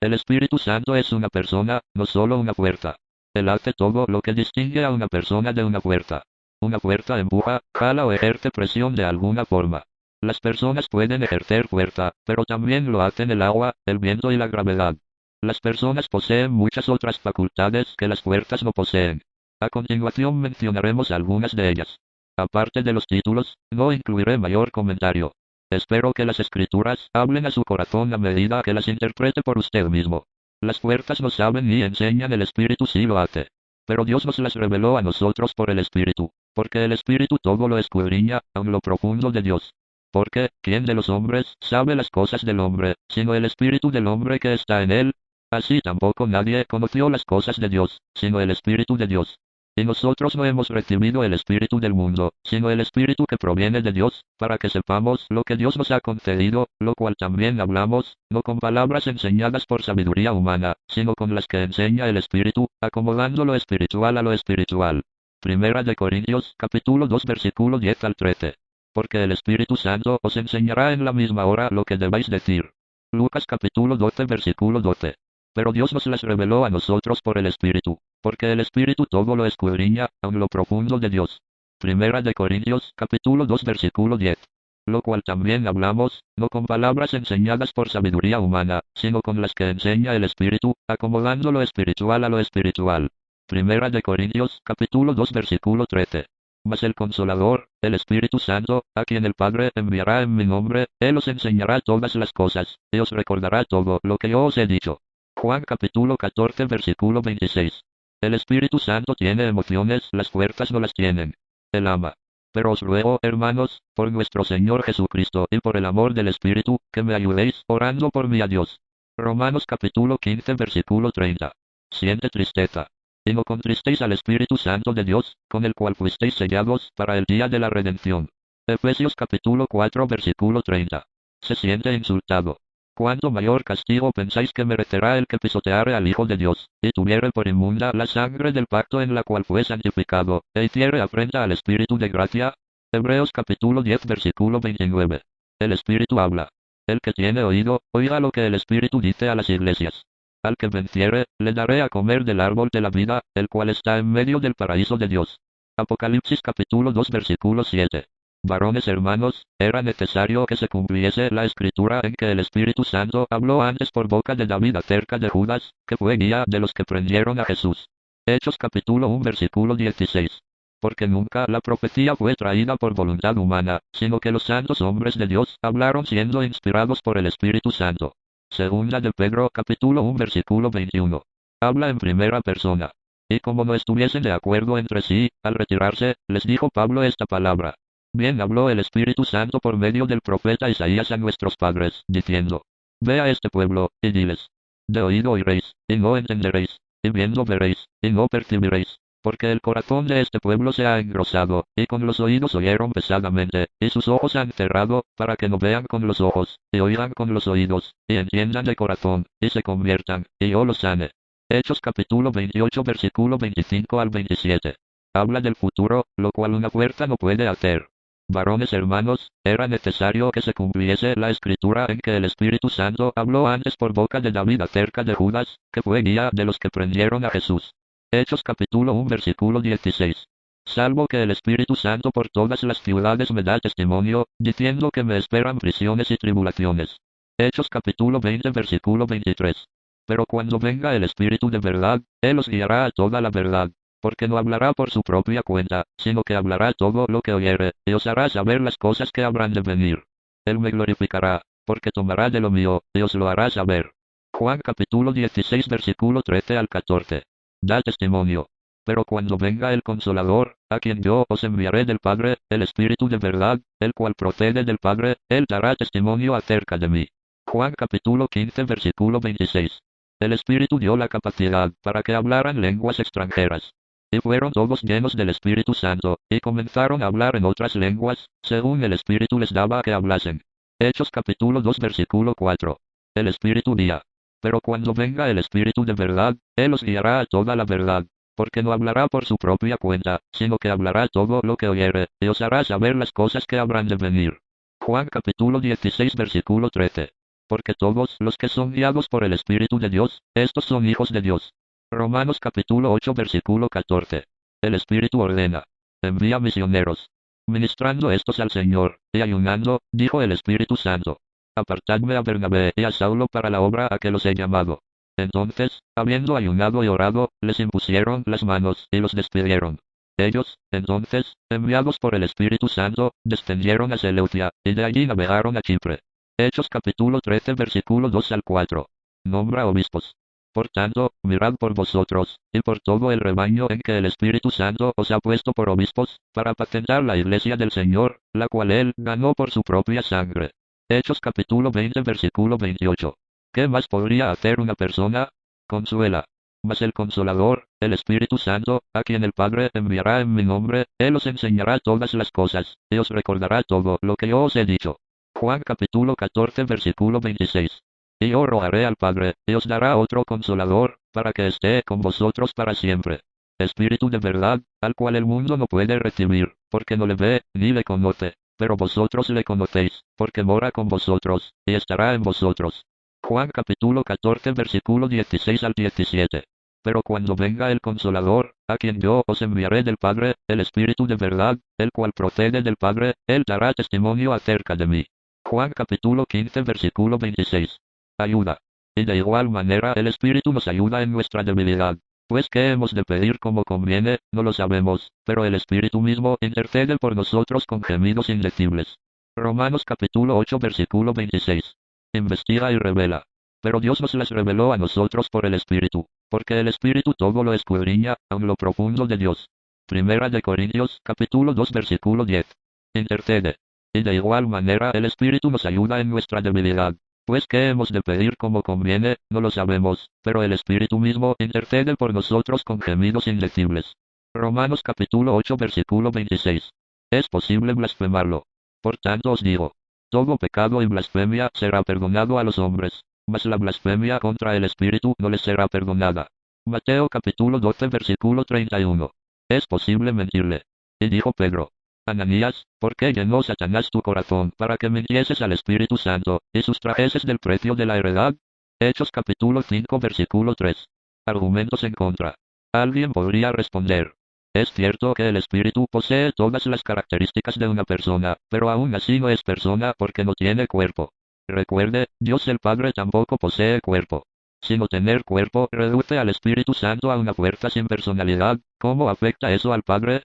El Espíritu Santo es una persona, no solo una puerta. Él hace todo lo que distingue a una persona de una puerta. Una puerta empuja, jala o ejerce presión de alguna forma. Las personas pueden ejercer fuerza, pero también lo hacen el agua, el viento y la gravedad. Las personas poseen muchas otras facultades que las puertas no poseen. A continuación mencionaremos algunas de ellas. Aparte de los títulos, no incluiré mayor comentario. Espero que las escrituras hablen a su corazón a medida que las interprete por usted mismo. Las puertas no saben ni enseñan, el Espíritu sí lo hace. Pero Dios nos las reveló a nosotros por el Espíritu, porque el Espíritu todo lo escudriña, aun lo profundo de Dios. Porque, ¿quién de los hombres sabe las cosas del hombre, sino el Espíritu del hombre que está en él? Así tampoco nadie conoció las cosas de Dios, sino el Espíritu de Dios. Y nosotros no hemos recibido el Espíritu del mundo, sino el Espíritu que proviene de Dios, para que sepamos lo que Dios nos ha concedido, lo cual también hablamos, no con palabras enseñadas por sabiduría humana, sino con las que enseña el Espíritu, acomodando lo espiritual a lo espiritual. Primera de Corintios, capítulo 2, versículo 10 al 13. Porque el Espíritu Santo os enseñará en la misma hora lo que debéis decir. Lucas capítulo 12, versículo 12. Pero Dios nos las reveló a nosotros por el Espíritu, porque el Espíritu todo lo escudriña, aun lo profundo de Dios. Primera de Corintios, capítulo 2, versículo 10. Lo cual también hablamos, no con palabras enseñadas por sabiduría humana, sino con las que enseña el Espíritu, acomodando lo espiritual a lo espiritual. Primera de Corintios, capítulo 2, versículo 13. Mas el Consolador, el Espíritu Santo, a quien el Padre enviará en mi nombre, Él os enseñará todas las cosas, y os recordará todo lo que yo os he dicho. Juan capítulo 14, versículo 26. El Espíritu Santo tiene emociones, las puertas no las tienen. Él ama. Pero os ruego, hermanos, por nuestro Señor Jesucristo y por el amor del Espíritu, que me ayudéis, orando por mí a Dios. Romanos capítulo 15, versículo 30. Siente tristeza. Y no contristéis al Espíritu Santo de Dios, con el cual fuisteis sellados para el día de la redención. Efesios capítulo 4, versículo 30. Se siente insultado. ¿Cuánto mayor castigo pensáis que merecerá el que pisoteare al Hijo de Dios, y tuviere por inmunda la sangre del pacto en la cual fue santificado, e hiciere afrenta al Espíritu de gracia? Hebreos capítulo 10, versículo 29. El Espíritu habla. El que tiene oído, oiga lo que el Espíritu dice a las iglesias. Al que venciere, le daré a comer del árbol de la vida, el cual está en medio del paraíso de Dios. Apocalipsis capítulo 2, versículo 7. Varones hermanos, era necesario que se cumpliese la escritura en que el Espíritu Santo habló antes por boca de David acerca de Judas, que fue guía de los que prendieron a Jesús. Hechos capítulo 1, versículo 16. Porque nunca la profecía fue traída por voluntad humana, sino que los santos hombres de Dios hablaron siendo inspirados por el Espíritu Santo. Segunda de Pedro capítulo 1, versículo 21. Habla en primera persona. Y como no estuviesen de acuerdo entre sí, al retirarse, les dijo Pablo esta palabra. Bien habló el Espíritu Santo por medio del profeta Isaías a nuestros padres, diciendo: Ve a este pueblo, y diles: de oído oiréis, y no entenderéis, y viendo veréis, y no percibiréis, porque el corazón de este pueblo se ha engrosado, y con los oídos oyeron pesadamente, y sus ojos han cerrado, para que no vean con los ojos, y oigan con los oídos, y entiendan de corazón, y se conviertan, y yo los sane. Hechos capítulo 28, versículo 25 al 27. Habla del futuro, lo cual una puerta no puede hacer. Varones hermanos, era necesario que se cumpliese la escritura en que el Espíritu Santo habló antes por boca de David acerca de Judas, que fue guía de los que prendieron a Jesús. Hechos capítulo 1, versículo 16. Salvo que el Espíritu Santo por todas las ciudades me da testimonio, diciendo que me esperan prisiones y tribulaciones. Hechos capítulo 20, versículo 23. Pero cuando venga el Espíritu de verdad, Él os guiará a toda la verdad. Porque no hablará por su propia cuenta, sino que hablará todo lo que oyere, y os hará saber las cosas que habrán de venir. Él me glorificará, porque tomará de lo mío, y os lo hará saber. Juan capítulo 16, versículo 13 al 14. Da testimonio. Pero cuando venga el Consolador, a quien yo os enviaré del Padre, el Espíritu de verdad, el cual procede del Padre, Él dará testimonio acerca de mí. Juan capítulo 15, versículo 26. El Espíritu dio la capacidad para que hablaran lenguas extranjeras. Y fueron todos llenos del Espíritu Santo, y comenzaron a hablar en otras lenguas, según el Espíritu les daba que hablasen. Hechos capítulo 2, versículo 4. El Espíritu guía. Pero cuando venga el Espíritu de verdad, Él os guiará a toda la verdad, porque no hablará por su propia cuenta, sino que hablará todo lo que oyere, y os hará saber las cosas que habrán de venir. Juan capítulo 16, versículo 13. porque todos los que son guiados por el Espíritu de Dios, estos son hijos de Dios. Romanos capítulo 8 versículo 14. El Espíritu ordena, envía misioneros. Ministrando estos al Señor, y ayunando, dijo el Espíritu Santo, apartadme a Bernabé y a Saulo para la obra a que los he llamado. Entonces, habiendo ayunado y orado, les impusieron las manos y los despidieron. Ellos, entonces, enviados por el Espíritu Santo, descendieron a Seleucia, y de allí navegaron a Chipre. Hechos capítulo 13 versículo 2 al 4. Nombra obispos. Por tanto, mirad por vosotros, y por todo el rebaño en que el Espíritu Santo os ha puesto por obispos, para apacentar la iglesia del Señor, la cual él ganó por su propia sangre. Hechos capítulo 20 versículo 28. ¿Qué más podría hacer una persona? Consuela. Mas el Consolador, el Espíritu Santo, a quien el Padre enviará en mi nombre, él os enseñará todas las cosas, y os recordará todo lo que yo os he dicho. Juan capítulo 14 versículo 26. Y yo rogaré al Padre, y os dará otro Consolador, para que esté con vosotros para siempre. Espíritu de verdad, al cual el mundo no puede recibir, porque no le ve, ni le conoce, pero vosotros le conocéis, porque mora con vosotros, y estará en vosotros. Juan capítulo 14 versículo 16 al 17. Pero cuando venga el Consolador, a quien yo os enviaré del Padre, el Espíritu de verdad, el cual procede del Padre, él dará testimonio acerca de mí. Juan capítulo 15 versículo 26. Ayuda. Y de igual manera el Espíritu nos ayuda en nuestra debilidad. Pues qué hemos de pedir como conviene, no lo sabemos, pero el Espíritu mismo intercede por nosotros con gemidos indecibles. Romanos capítulo 8 versículo 26. Investiga y revela. Pero Dios nos las reveló a nosotros por el Espíritu, porque el Espíritu todo lo escudriña, aun lo profundo de Dios. Primera de Corintios capítulo 2 versículo 10. Intercede. Y de igual manera el Espíritu nos ayuda en nuestra debilidad. Pues qué hemos de pedir como conviene, no lo sabemos, pero el Espíritu mismo intercede por nosotros con gemidos indecibles. Romanos capítulo 8 versículo 26. Es posible blasfemarlo. Por tanto os digo, todo pecado y blasfemia será perdonado a los hombres, mas la blasfemia contra el Espíritu no les será perdonada. Mateo capítulo 12 versículo 31. Es posible mentirle. Y dijo Pedro, Ananías, ¿por qué llenó Satanás tu corazón para que mintieses al Espíritu Santo, y sustrajeses del precio de la heredad? Hechos capítulo 5 versículo 3. Argumentos en contra. Alguien podría responder. Es cierto que el Espíritu posee todas las características de una persona, pero aún así no es persona porque no tiene cuerpo. Recuerde, Dios el Padre tampoco posee cuerpo. Sino tener cuerpo reduce al Espíritu Santo a una fuerza sin personalidad. ¿Cómo afecta eso al Padre?